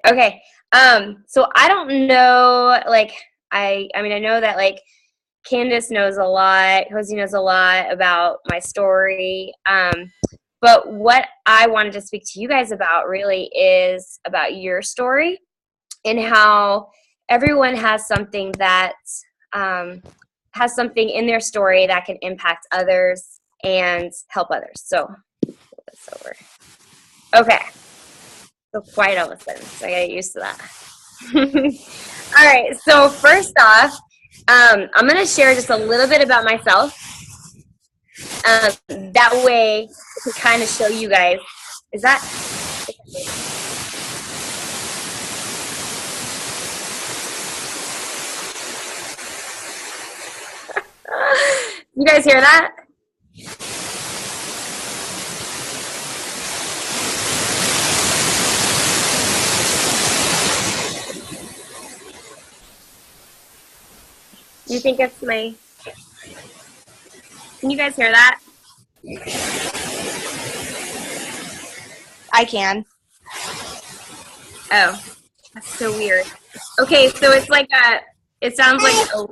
Okay. So I don't know, like, I mean, I know that, like, Candace knows a lot, Josie knows a lot about my story. But what I wanted to speak to you guys about really is about your story and how everyone has something in their story that can impact others and help others. So, pull this over. Okay. So quiet all of a sudden, so I gotta get used to that. All right, so first off, I'm gonna share just a little bit about myself. That way, to kind of show you guys. Is that? You guys hear that? You think it's my? Can you guys hear that? I can. Oh, that's so weird. Okay, so it's like it sounds like a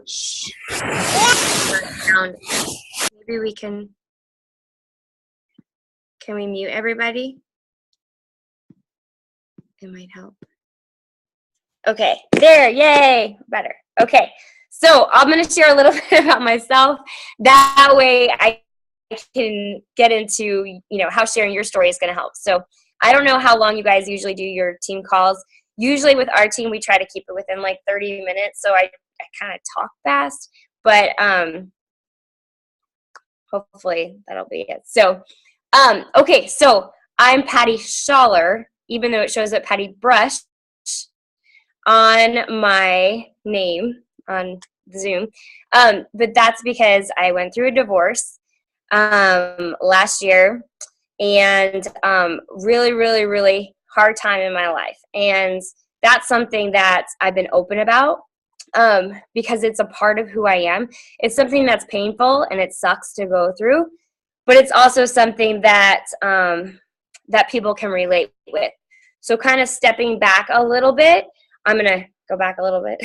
sound. Maybe we can we mute everybody? It might help. Okay, there, yay, better. Okay, so I'm gonna share a little bit about myself. That way I can get into, how sharing your story is gonna help. So I don't know how long you guys usually do your team calls. Usually with our team, we try to keep it within like 30 minutes. So I kind of talk fast, but hopefully that'll be it. So, okay, so I'm Patty Schaller, even though it shows up Patty Brush on my name on Zoom. But that's because I went through a divorce last year, and really, really, really hard time in my life. And that's something that I've been open about because it's a part of who I am. It's something that's painful and it sucks to go through, but it's also something that that people can relate with. So kind of stepping back a little bit, I'm going to go back a little bit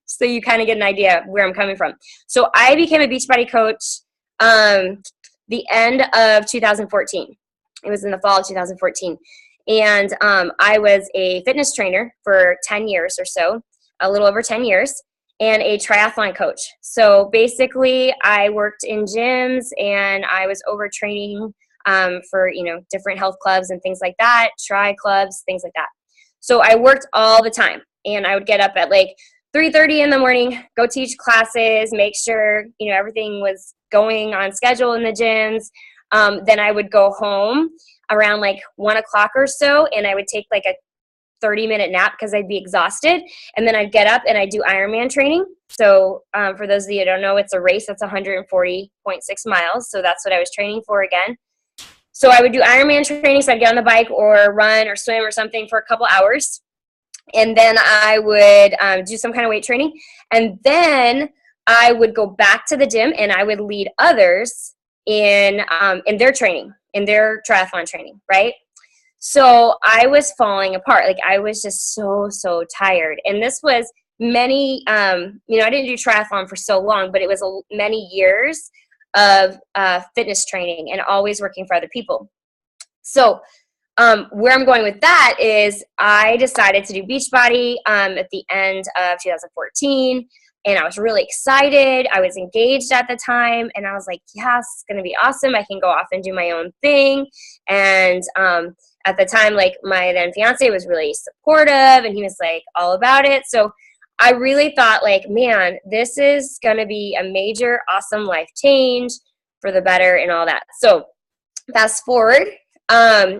so you kind of get an idea of where I'm coming from. So I became a Beachbody coach the end of 2014. It was in the fall of 2014. And I was a fitness trainer for 10 years or so, a little over 10 years, and a triathlon coach. So basically, I worked in gyms and I was overtraining for, different health clubs and things like that, tri clubs, things like that. So I worked all the time, and I would get up at like 3:30 in the morning, go teach classes, make sure, everything was going on schedule in the gyms. Then I would go home around like 1 o'clock or so, and I would take like a 30-minute nap because I'd be exhausted. And then I'd get up and I'd do Ironman training. So for those of you who don't know, it's a race that's 140.6 miles. So that's what I was training for again. So I would do Ironman training. So I'd get on the bike or run or swim or something for a couple hours. And then I would do some kind of weight training. And then I would go back to the gym and I would lead others in their training, in their triathlon training, right? So I was falling apart. Like I was just so, so tired. And this was many, I didn't do triathlon for so long, but it was many years of fitness training and always working for other people. So where I'm going with that is I decided to do Beachbody at the end of 2014. And I was really excited. I was engaged at the time. And I was like, yes, it's going to be awesome. I can go off and do my own thing. And at the time, like my then fiance was really supportive and he was like all about it. So I really thought like, man, this is going to be a major, awesome life change for the better and all that. So fast forward,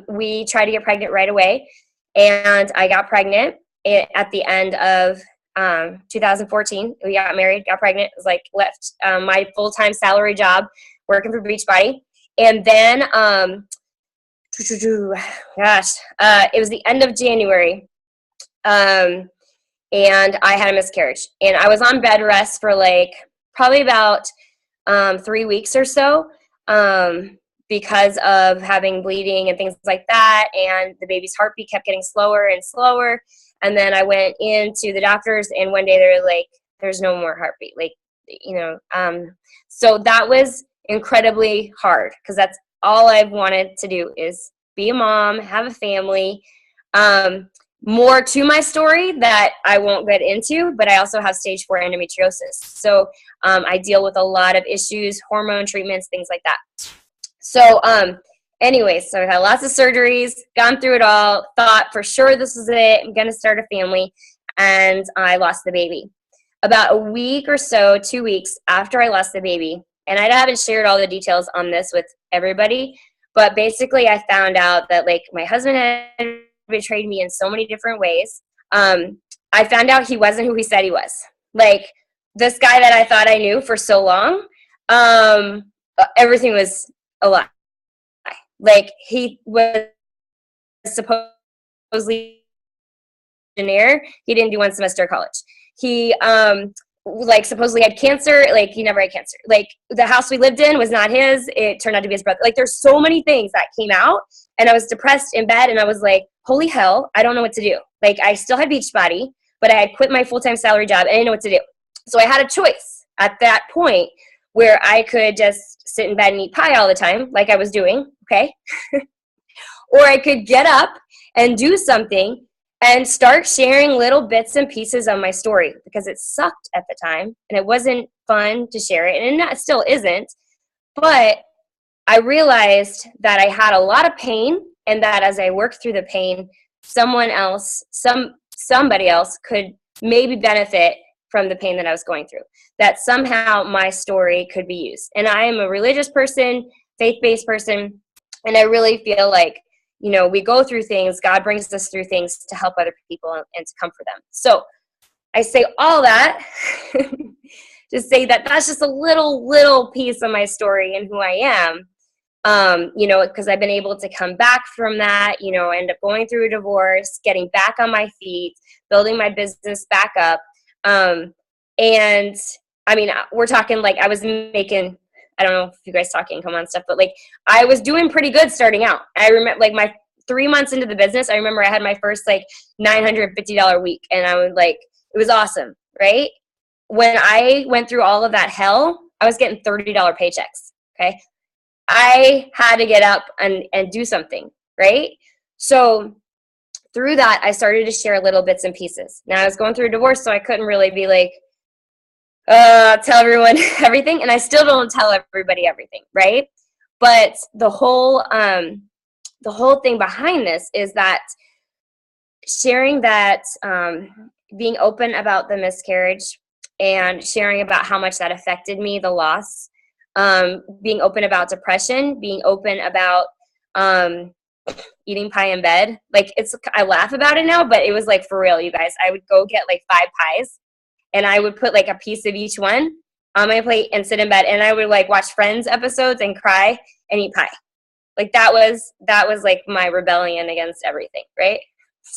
we tried to get pregnant right away, and I got pregnant at the end of 2014. We got married, got pregnant, was like left my full-time salary job working for Beachbody. And then, it was the end of January, and I had a miscarriage. And I was on bed rest for like probably about 3 weeks or so because of having bleeding and things like that. And the baby's heartbeat kept getting slower and slower. And then I went into the doctors, and one day they were like, there's no more heartbeat. Like, so that was incredibly hard, because that's all I've wanted to do is be a mom, have a family. More to my story that I won't get into, but I also have stage 4 endometriosis. So I deal with a lot of issues, hormone treatments, things like that. So anyways, so I've had lots of surgeries, gone through it all, thought for sure this is it, I'm going to start a family, and I lost the baby. About a week or so, 2 weeks after I lost the baby, and I haven't shared all the details on this with everybody, but basically I found out that like my husband had betrayed me in so many different ways. I found out he wasn't who he said he was. Like, this guy that I thought I knew for so long, everything was a lie. Like, he was supposedly an engineer. He didn't do one semester of college. He like supposedly had cancer. Like, he never had cancer. Like, the house we lived in was not his. It turned out to be his brother. Like, there's so many things that came out, and I was depressed in bed, and I was like, holy hell, I don't know what to do. Like, I still had Beachbody, but I had quit my full-time salary job, and I didn't know what to do. So I had a choice at that point where I could just sit in bed and eat pie all the time, like I was doing, okay? Or I could get up and do something and start sharing little bits and pieces of my story, because it sucked at the time, and it wasn't fun to share it, and it still isn't. But I realized that I had a lot of pain, and that as I worked through the pain, somebody else could maybe benefit from the pain that I was going through, that somehow my story could be used. And I am a religious person, faith-based person, and I really feel like, we go through things, God brings us through things to help other people and to comfort them. So I say all that to say that that's just a little piece of my story and who I am. Because I've been able to come back from that, end up going through a divorce, getting back on my feet, building my business back up. And I mean, we're talking like I was making, I don't know if you guys talk income on stuff, but like I was doing pretty good starting out. I remember like my 3 months into the business, I remember I had my first like $950 week, and I was like, it was awesome, right? When I went through all of that hell, I was getting $30 paychecks, okay? I had to get up and do something, right? So through that, I started to share little bits and pieces. Now, I was going through a divorce, so I couldn't really be like, tell everyone everything, and I still don't tell everybody everything, right? But the whole thing behind this is that sharing that, being open about the miscarriage and sharing about how much that affected me, the loss, being open about depression, being open about eating pie in bed. Like, I laugh about it now, but it was like for real, you guys. I would go get like 5 pies, and I would put like a piece of each one on my plate and sit in bed, and I would like watch Friends episodes and cry and eat pie. Like, that was like my rebellion against everything, right?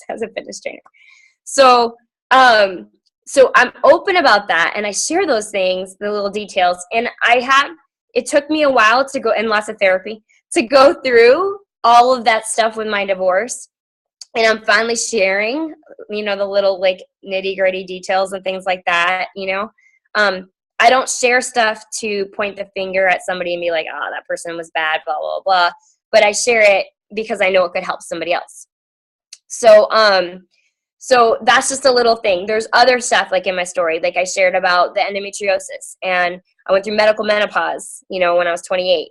As a fitness trainer. So I'm open about that, and I share those things, the little details, and it took me a while to go, and lots of therapy, to go through all of that stuff with my divorce. And I'm finally sharing, the little like nitty gritty details and things like that, I don't share stuff to point the finger at somebody and be like, oh, that person was bad, blah, blah, blah. But I share it because I know it could help somebody else. So that's just a little thing. There's other stuff like in my story, like I shared about the endometriosis, and I went through medical menopause, when I was 28,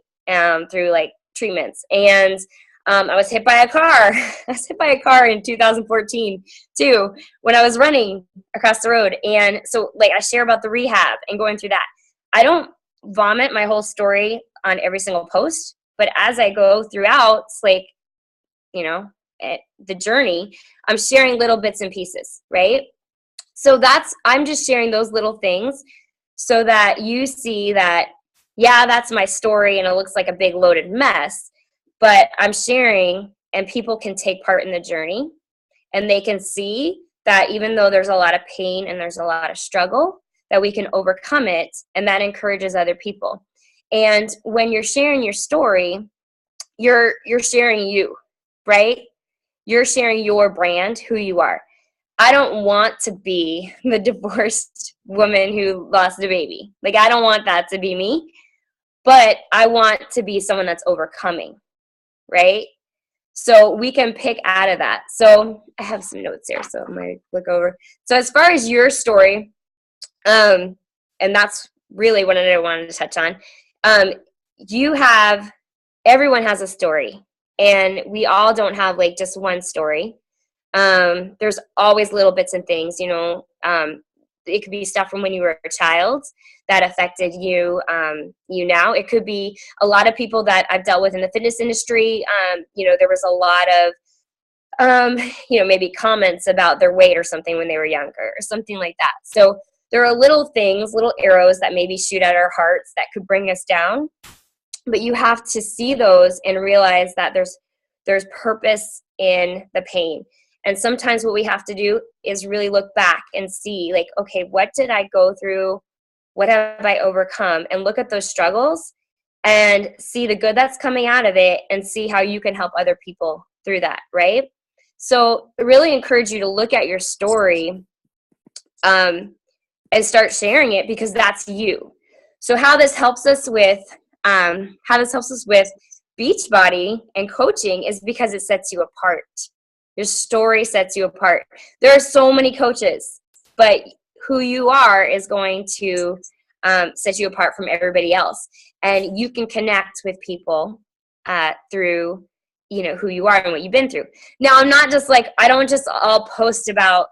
through like treatments. And I was hit by a car. I was hit by a car in 2014 too, when I was running across the road. And so like I share about the rehab and going through that. I don't vomit my whole story on every single post, but as I go throughout, it's like, the journey, I'm sharing little bits and pieces, right? So I'm just sharing those little things so that you see that, yeah, that's my story and it looks like a big loaded mess, but I'm sharing and people can take part in the journey, and they can see that even though there's a lot of pain and there's a lot of struggle, that we can overcome it, and that encourages other people. And when you're sharing your story, you're sharing you, right? You're sharing your brand, who you are. I don't want to be the divorced woman who lost a baby. Like, I don't want that to be me, but I want to be someone that's overcoming, right? So we can pick out of that. So I have some notes here, so I'm going to look over. So as far as your story, and that's really what I wanted to touch on, everyone has a story, and we all don't have like just one story. There's always little bits and things, it could be stuff from when you were a child that affected you, now. It could be a lot of people that I've dealt with in the fitness industry. There was a lot of, maybe comments about their weight or something when they were younger or something like that. So there are little things, little arrows that maybe shoot at our hearts that could bring us down. But you have to see those and realize that there's purpose in the pain. And sometimes what we have to do is really look back and see, like, okay, what did I go through? What have I overcome? And look at those struggles and see the good that's coming out of it and see how you can help other people through that, right? So I really encourage you to look at your story and start sharing it, because that's you. So how this helps us with Beachbody and coaching is because it sets you apart. Your story sets you apart. There are so many coaches, but who you are is going to set you apart from everybody else. And you can connect with people through, who you are and what you've been through. Now, I don't just all post about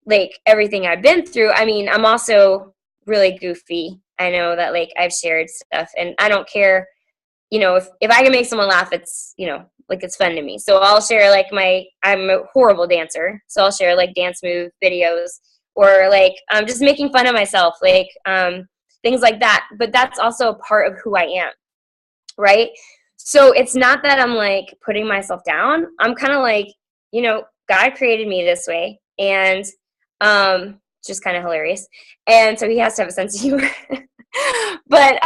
like everything I've been through. I mean, I'm also really goofy. I know that like I've shared stuff, and I don't care, if I can make someone laugh, it's, it's fun to me. So I'll share like I'm a horrible dancer. So I'll share like dance move videos, or like I'm just making fun of myself, like things like that. But that's also a part of who I am, right? So it's not that I'm like putting myself down. I'm kind of like, God created me this way, and just kind of hilarious. And so he has to have a sense of humor. But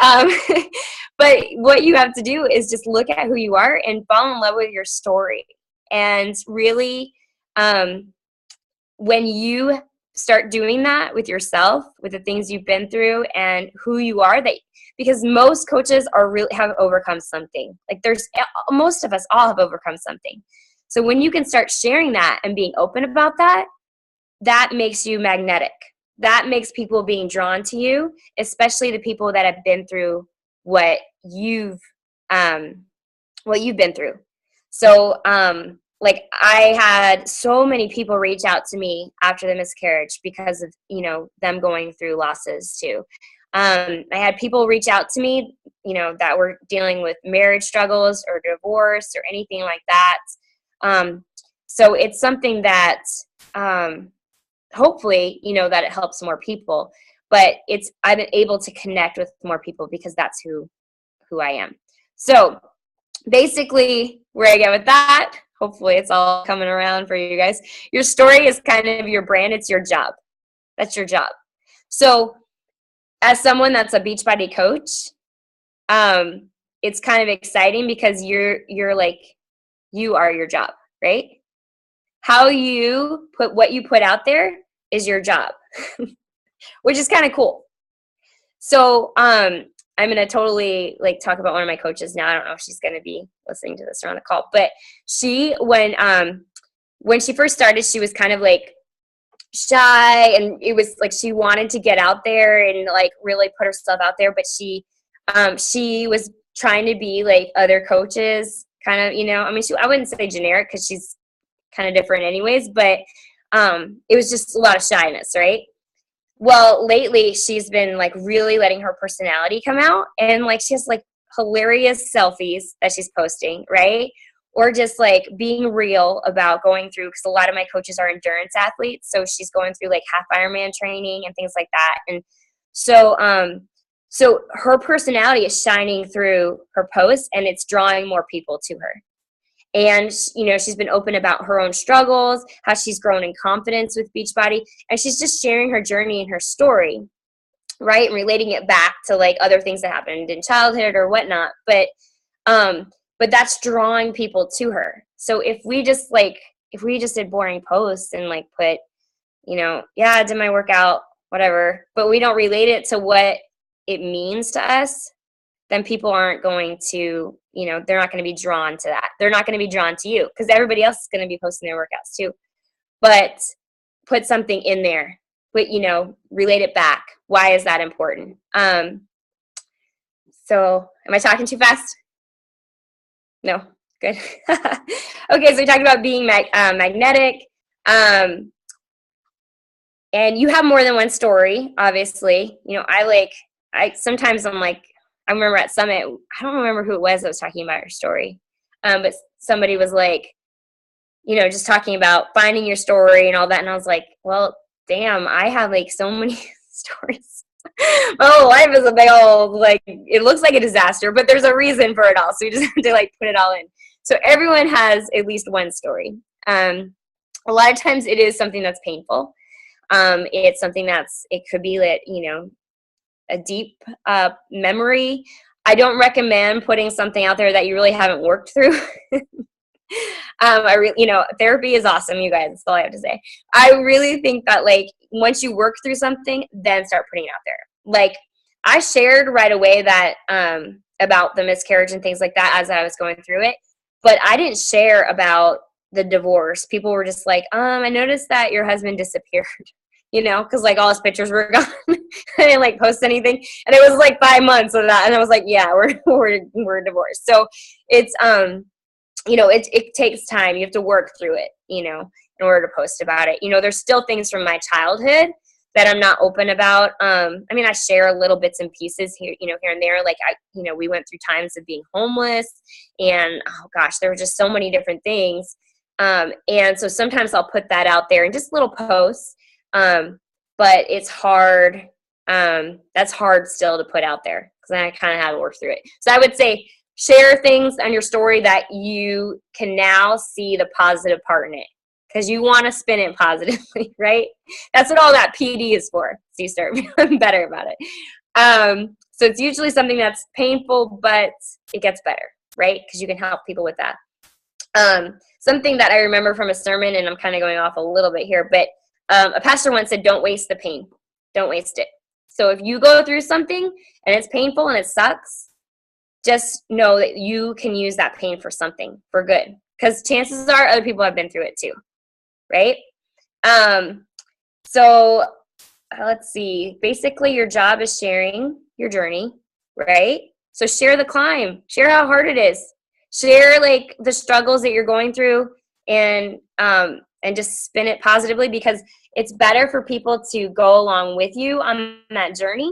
but what you have to do is just look at who you are and fall in love with your story. And really, when you start doing that with yourself, with the things you've been through and who you are, because most coaches have overcome something. Like most of us all have overcome something. So when you can start sharing that and being open about that, that makes you magnetic. That makes people being drawn to you, especially the people that have been through what you've been through. So, like I had so many people reach out to me after the miscarriage because of, them going through losses too. I had people reach out to me, that were dealing with marriage struggles or divorce or anything like that. So it's something that, hopefully, that it helps more people, but I've been able to connect with more people because that's who I am. So basically where I get with that, hopefully it's all coming around for you guys. Your story is kind of your brand. It's your job. That's your job. So as someone that's a Beachbody coach, it's kind of exciting because you're like, you are your job, right? How you put what you put out there is your job, which is kind of cool. So I'm going to totally like talk about one of my coaches now. I don't know if she's going to be listening to this or on a call, but when she first started, she was kind of like shy, and it was like she wanted to get out there and like really put herself out there, but she was trying to be like other coaches, kind of, I mean, I wouldn't say generic because she's kind of different anyways, but it was just a lot of shyness, right? Well, lately she's been like really letting her personality come out, and like she has like hilarious selfies that she's posting, right? Or just like being real about going through, because a lot of my coaches are endurance athletes, so she's going through like half Ironman training and things like that. And so so her personality is shining through her posts, and it's drawing more people to her. And, she's been open about her own struggles, how she's grown in confidence with Beachbody, and she's just sharing her journey and her story, right? And relating it back to like other things that happened in childhood or whatnot. But that's drawing people to her. So if we just did boring posts and like put, yeah, I did my workout, whatever, but we don't relate it to what it means to us, then people aren't going to, they're not going to be drawn to that. They're not going to be drawn to you because everybody else is going to be posting their workouts too. But put something in there, but, relate it back. Why is that important? So am I talking too fast? No, good. Okay, so we talked about being magnetic. And you have more than one story, obviously. Sometimes I'm like, I remember at Summit, I don't remember who it was that was talking about your story. But somebody was like, just talking about finding your story and all that. And I was like, well, damn, I have like so many stories. My whole life is a big old, it looks like a disaster, but there's a reason for it all. So you just have to put it all in. So everyone has at least one story. A lot of times it is something that's painful. It's something it could be a deep memory. I don't recommend putting something out there that you really haven't worked through. Therapy is awesome, you guys. That's all I have to say. I really think that once you work through something, then start putting it out there. I shared right away that about the miscarriage and things like that as I was going through it, but I didn't share about the divorce. People were just like, I noticed that your husband disappeared. Because all his pictures were gone. I didn't post anything, and it was 5 months of that, and I was like, yeah, we're divorced. So it's it takes time. You have to work through it, in order to post about it. There's still things from my childhood that I'm not open about. I share little bits and pieces here, here and there. We went through times of being homeless, and oh gosh, there were just so many different things. And so sometimes I'll put that out there in just little posts. But it's hard. That's hard still to put out there because I kind of had to work through it. So I would say share things on your story that you can now see the positive part in it because you want to spin it positively, right? That's what all that PD is for. So you start feeling better about it. So it's usually something that's painful, but it gets better, right? Because you can help people with that. Something that I remember from a sermon, and I'm kind of going off a little bit here, but a pastor once said, don't waste the pain. Don't waste it. So if you go through something and it's painful and it sucks, just know that you can use that pain for something, for good. Because chances are other people have been through it too, right? So let's see. Basically, your job is sharing your journey, right? So share the climb. Share how hard it is. Share the struggles that you're going through and just spin it positively because it's better for people to go along with you on that journey.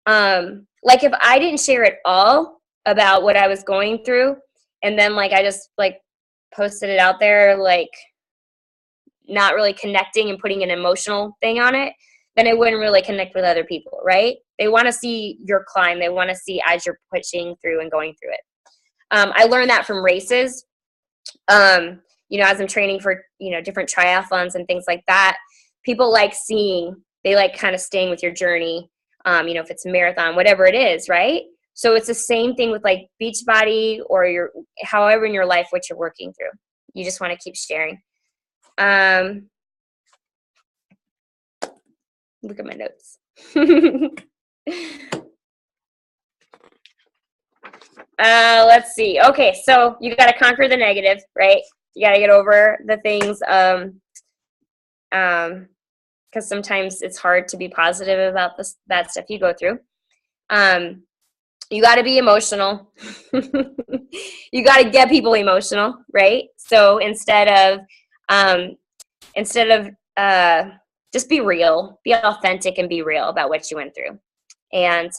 If I didn't share it all about what I was going through and then I just posted it out there, not really connecting and putting an emotional thing on it, then it wouldn't really connect with other people, right? They want to see your climb. They want to see as you're pushing through and going through it. I learned that from races. As I'm training for, different triathlons and things like that, people they kind of staying with your journey, if it's a marathon, whatever it is, right? So it's the same thing with Beachbody or however in your life, what you're working through. You just want to keep sharing. Look at my notes. Let's see. Okay, so you got to conquer the negative, right? You got to get over the things, because sometimes it's hard to be positive about that stuff you go through. You got to be emotional. You got to get people emotional, right? So instead of just be real, be authentic, and be real about what you went through, and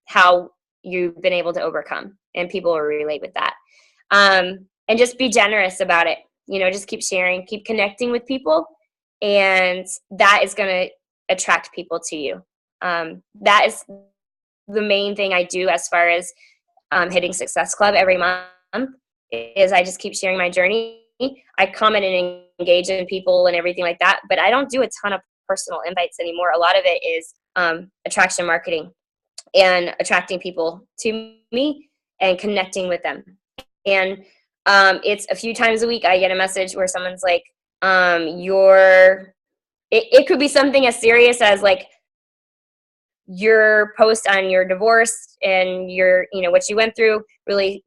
how you've been able to overcome, and people will relate with that. And just be generous about it. Just keep sharing, keep connecting with people, and that is going to attract people to you. That is the main thing I do as far as hitting Success Club every month is I just keep sharing my journey. I comment and engage in people and everything like that, but I don't do a ton of personal invites anymore. A lot of it is attraction marketing and attracting people to me and connecting with them. And it's a few times a week I get a message where someone's like, your it could be something as serious as like your post on your divorce and your, what you went through really,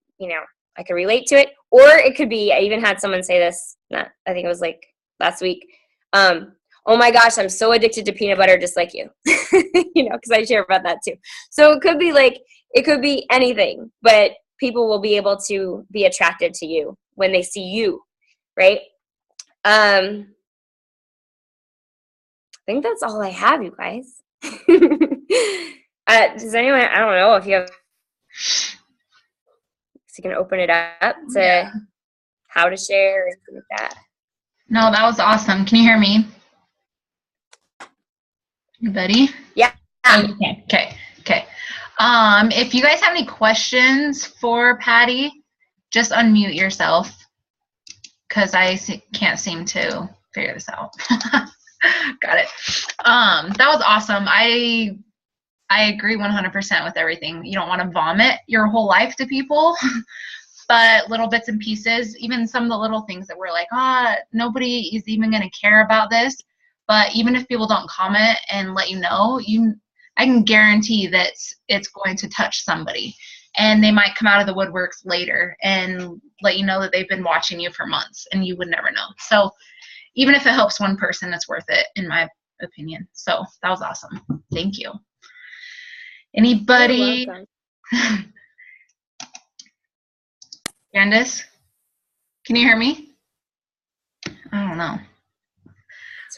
I could relate to it. Or it could be, I even had someone say this, I think it was like last week. Oh my gosh, I'm so addicted to peanut butter just like you. Because I share about that too. So it could be like, it could be anything, but people will be able to be attracted to you when they see you, right? I think that's all I have, you guys. Does anyone, I don't know if you have, so you can open it up to how to share or anything like that. No, that was awesome. Can you hear me? Anybody? Yeah. Okay. If you guys have any questions for Patty, just unmute yourself because I can't seem to figure this out. Got it. That was awesome. I agree 100% with everything. You don't want to vomit your whole life to people, but little bits and pieces, even some of the little things that we're like, nobody is even going to care about this. But even if people don't comment and let you know, I can guarantee that it's going to touch somebody. And they might come out of the woodworks later and let you know that they've been watching you for months and you would never know. So even if it helps one person, it's worth it, in my opinion. So that was awesome. Thank you. Anybody? Candace? Can you hear me? I don't know.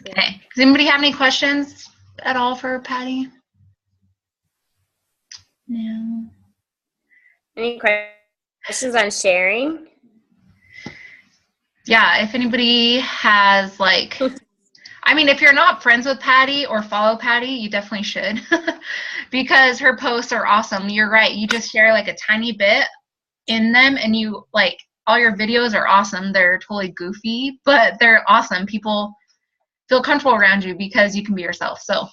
Okay. Does anybody have any questions at all for Patty? No. Any questions on sharing? Yeah, if anybody has if you're not friends with Patty or follow Patty, you definitely should because her posts are awesome. You're right. You just share like a tiny bit in them and you all your videos are awesome. They're totally goofy, but they're awesome. People feel comfortable around you because you can be yourself. So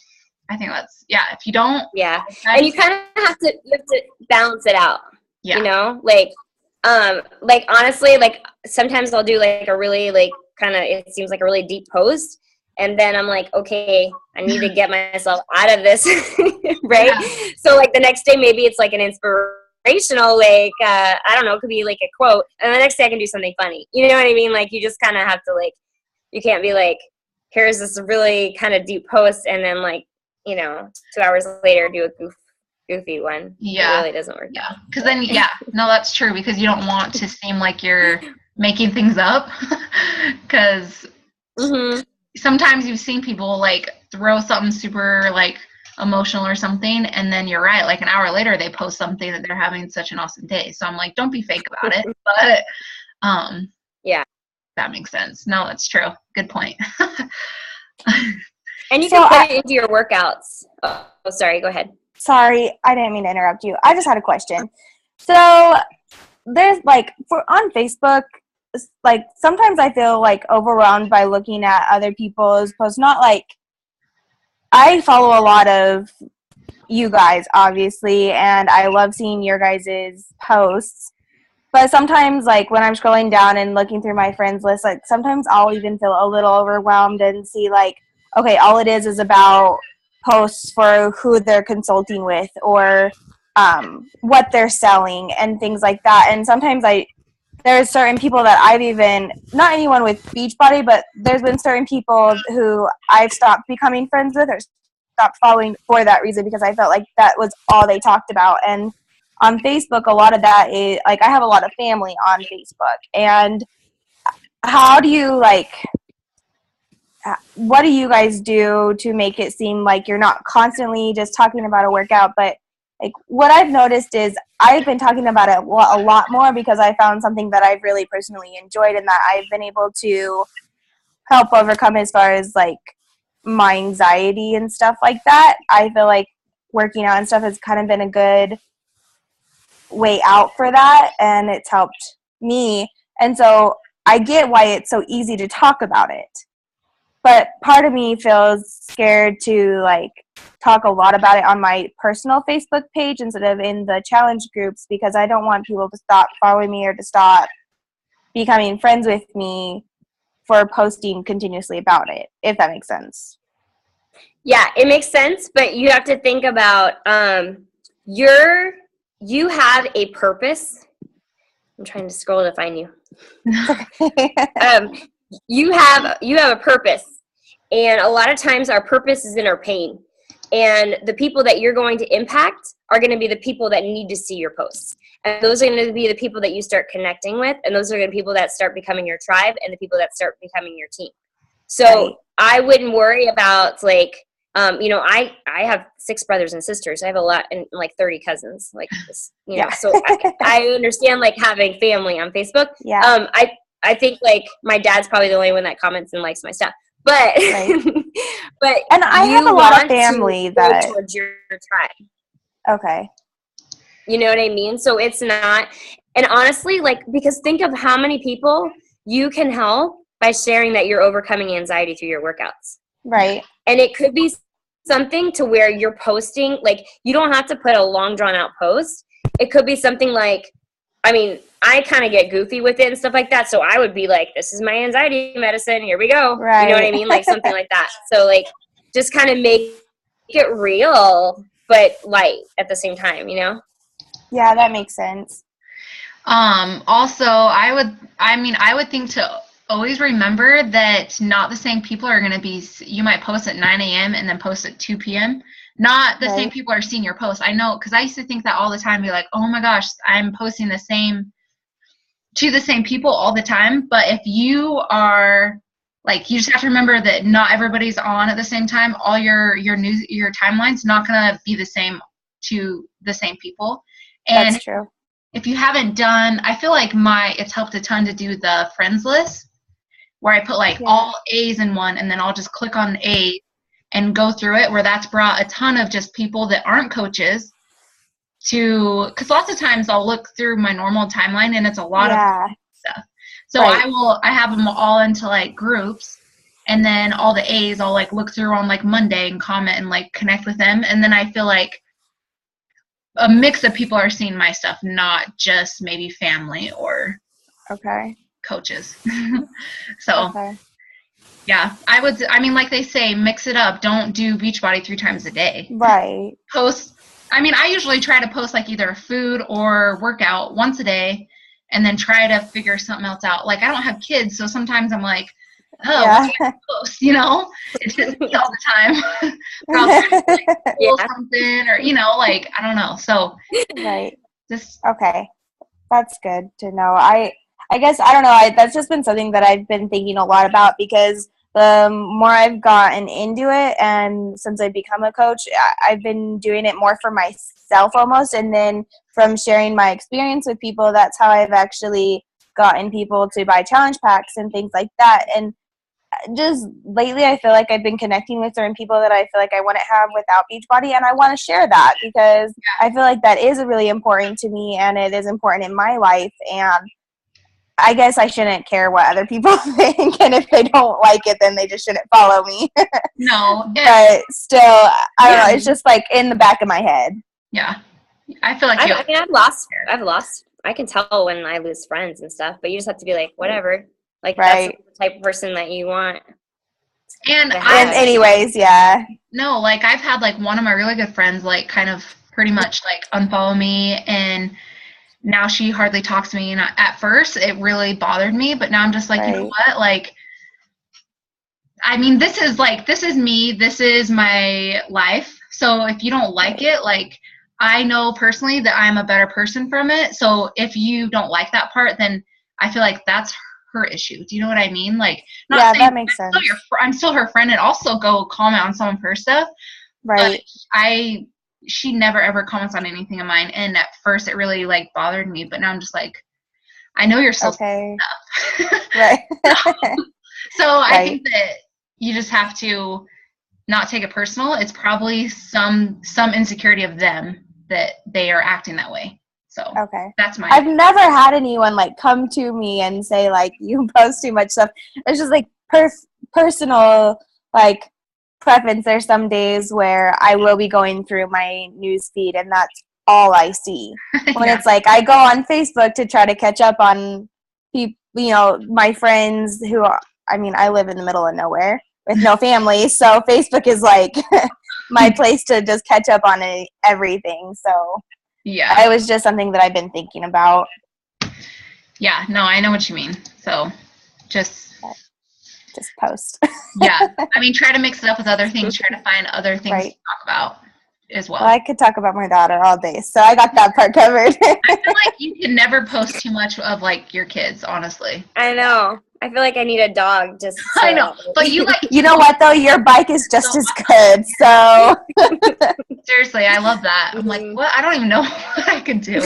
I think that's, if you don't. Yeah. And you kind of have to balance it out, honestly, sometimes I'll do a really it seems like a really deep post. And then I'm like, okay, I need to get myself out of this. Right. Yeah. So the next day, maybe it's an inspirational, I don't know, it could be a quote. And the next day I can do something funny. You know what I mean? You just kind of have to you can't be here's this really kind of deep post. And then 2 hours later, do a goofy one. Yeah. It really doesn't work. Yeah. Because then, no, that's true because you don't want to seem like you're making things up because sometimes you've seen people throw something super emotional or something and then you're right, an hour later they post something that they're having such an awesome day. So I'm don't be fake about it. But yeah, that makes sense. No, that's true. Good point. And you can put it into your workouts. Oh, sorry, go ahead. Sorry, I didn't mean to interrupt you. I just had a question. So there's on Facebook, sometimes I feel overwhelmed by looking at other people's posts. Not I follow a lot of you guys, obviously, and I love seeing your guys' posts. But sometimes, when I'm scrolling down and looking through my friends list, sometimes I'll even feel a little overwhelmed and see okay, all it is about posts for who they're consulting with or what they're selling and things like that. And sometimes there's certain people that I've even, not anyone with Beachbody, but there's been certain people who I've stopped becoming friends with or stopped following for that reason because I felt like that was all they talked about. And on Facebook, a lot of that is, I have a lot of family on Facebook. And how do you, what do you guys do to make it seem like you're not constantly just talking about a workout, but what I've noticed is I've been talking about it a lot more because I found something that I've really personally enjoyed and that I've been able to help overcome as far as my anxiety and stuff like that. I feel like working out and stuff has kind of been a good way out for that, and it's helped me. And so I get why it's so easy to talk about it. But part of me feels scared to talk a lot about it on my personal Facebook page instead of in the challenge groups because I don't want people to stop following me or to stop becoming friends with me for posting continuously about it, if that makes sense. Yeah, it makes sense, but you have to think about you have a purpose. I'm trying to scroll to find you. You have a purpose, and a lot of times our purpose is in our pain. And the people that you're going to impact are going to be the people that need to see your posts. And those are going to be the people that you start connecting with, and those are going to be people that start becoming your tribe and the people that start becoming your team. So Right. I wouldn't worry about like, I have 6 brothers and sisters. I have a lot and like 30 cousins, like this, Yeah. so I understand like having family on Facebook. Yeah. I think like my dad's probably the only one that comments and likes my stuff, but Right. but And I you have a lot of want to family go that, towards your tribe. okay. You know what I mean? So it's not, and honestly, like, because think of how many people you can help by sharing that you're overcoming anxiety through your workouts. Right. And it could be something to where you're posting, like, you don't have to put a long drawn out post. It could be something like, I mean, I kind of get goofy with it and stuff like that. So I would be like, this is my anxiety medicine. Here we go. Right. You know what I mean? Like something like that. So like, just kind of make it real, but light at the same time, Yeah, that makes sense. Also, I would think to always remember that not the same people are going to be, you might post at 9 a.m. and then post at 2 p.m. Not the Right. same people are seeing your post. I know, because I used to think that all the time, be like, oh my gosh, I'm posting to the same people all the time. But if you are, like, you just have to remember that not everybody's on at the same time. All your timeline's not going to be the same to the same people. And That's true. if you haven't done, I feel like it's helped a ton to do the friends list, where I put like all A's in one, and then I'll just click on A and go through it, where that's brought a ton of just people that aren't coaches because lots of times I'll look through my normal timeline and it's a lot of stuff. So Right. I have them all into like groups, and then all the A's I'll like look through on like Monday and comment and like connect with them. And then I feel like a mix of people are seeing my stuff, not just maybe family or Okay. coaches. So Okay. yeah, like they say, mix it up. Don't do Beachbody 3 times a day. Right. I usually try to post like either food or workout once a day, and then try to figure something else out. Like, I don't have kids, so sometimes I'm like, oh, Yeah. what do I post? It's just me all the time. Probably like, something, or like, I don't know. So Right. just Okay. That's good to know. I guess, I don't know, that's just been something that I've been thinking a lot about, because the more I've gotten into it, and since I've become a coach, I've been doing it more for myself almost, and then from sharing my experience with people, that's how I've actually gotten people to buy challenge packs and things like that. And just lately, I feel like I've been connecting with certain people that I feel like I wouldn't have without Beachbody, and I want to share that, because I feel like that is really important to me, and it is important in my life. And I guess I shouldn't care what other people think, and if they don't like it, then they just shouldn't follow me. no. But still, I don't know. It's just like in the back of my head. Yeah, I feel like I've lost. I can tell when I lose friends and stuff, but you just have to be like, whatever. Like, Right. that's the type of person that you want. And And anyways, yeah. No, like, I've had like one of my really good friends like kind of pretty much like unfollow me, and now she hardly talks to me. And at first it really bothered me, but now I'm just like, you know what? Like, this is me. This is my life. So if you don't like it, like, I know personally that I'm a better person from it. So if you don't like that part, then I feel like that's her issue. Do you know what I mean? Like, not saying that makes sense. I'm still her friend, and also go comment on some of her stuff. Right. But she never ever comments on anything of mine. And at first it really like bothered me, but now I'm just like, I know you're still okay. stuff. Right. So I think that you just have to not take it personal. It's probably some insecurity of them that they are acting that way. So that's my. I've never had anyone like come to me and say like, you post too much stuff. It's just like personal like preference. There's some days where I will be going through my news feed, and that's all I see. When it's like I go on Facebook to try to catch up on people, my friends who are, I live in the middle of nowhere, with no family. So Facebook is like my place to just catch up on everything. So Yeah. it was just something that I've been thinking about. Yeah, no, I know what you mean. So just post. Yeah. I mean, try to mix it up with other things. Try to find other things Right. to talk about as well. Well, I could talk about my daughter all day, so I got that part covered. I feel like you can never post too much of like your kids, honestly. I know. I feel like I need a dog just I know. But you like You know what though? Your bike is just as good. So seriously, I love that. I'm like, what? I don't even know what I could do.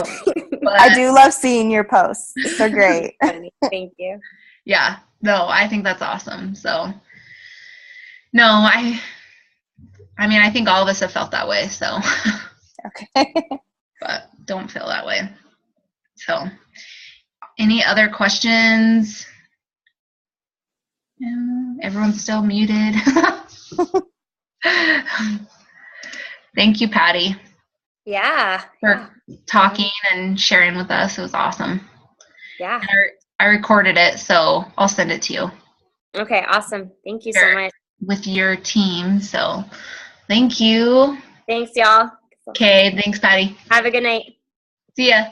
But I do love seeing your posts. They're great. Thank you. yeah. No, I think that's awesome. So no, I mean, I think all of us have felt that way, so Okay. but don't feel that way. So any other questions? No, everyone's still muted. Thank you, Patty, Yeah. for talking and sharing with us. It was awesome. Yeah. And I recorded it, so I'll send it to you Okay, awesome. Thank you so Sure. much. with your team. So thank you. Thanks, y'all. Okay, thanks, Patty. Have a good night. See ya.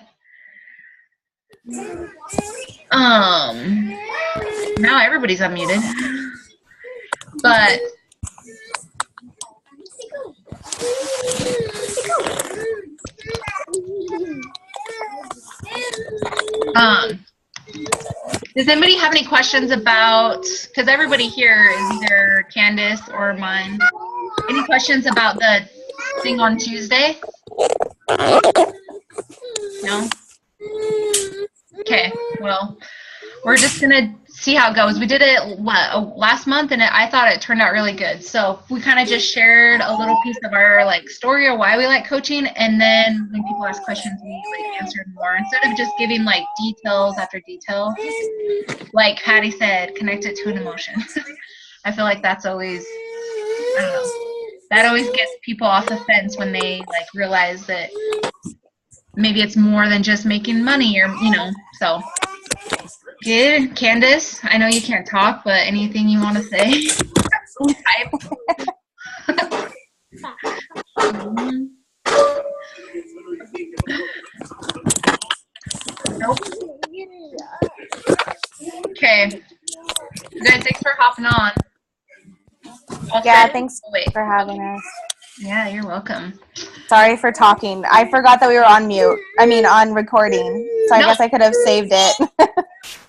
Now everybody's unmuted. But does anybody have any questions about, because everybody here is either Candace or mine, any questions about the thing on Tuesday? No? Okay, well, we're just gonna see how it goes. We did it last month, and I thought it turned out really good. So we kind of just shared a little piece of our like story or why we like coaching, and then when people ask questions, we like answered more instead of just giving like details after detail. Like Patty said, connect it to an emotion. I feel like that's always, I don't know, that always gets people off the fence when they like realize that maybe it's more than just making money or, you know, so. Good. Candace, I know you can't talk, but anything you want to say? Nope. Okay. You guys, thanks for hopping on. Yeah, thanks for having us. Yeah, you're welcome. Sorry for talking. I forgot that we were on mute. I mean, on recording. So I guess I could have saved it.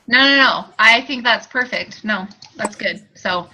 No. I think that's perfect. No, that's good. So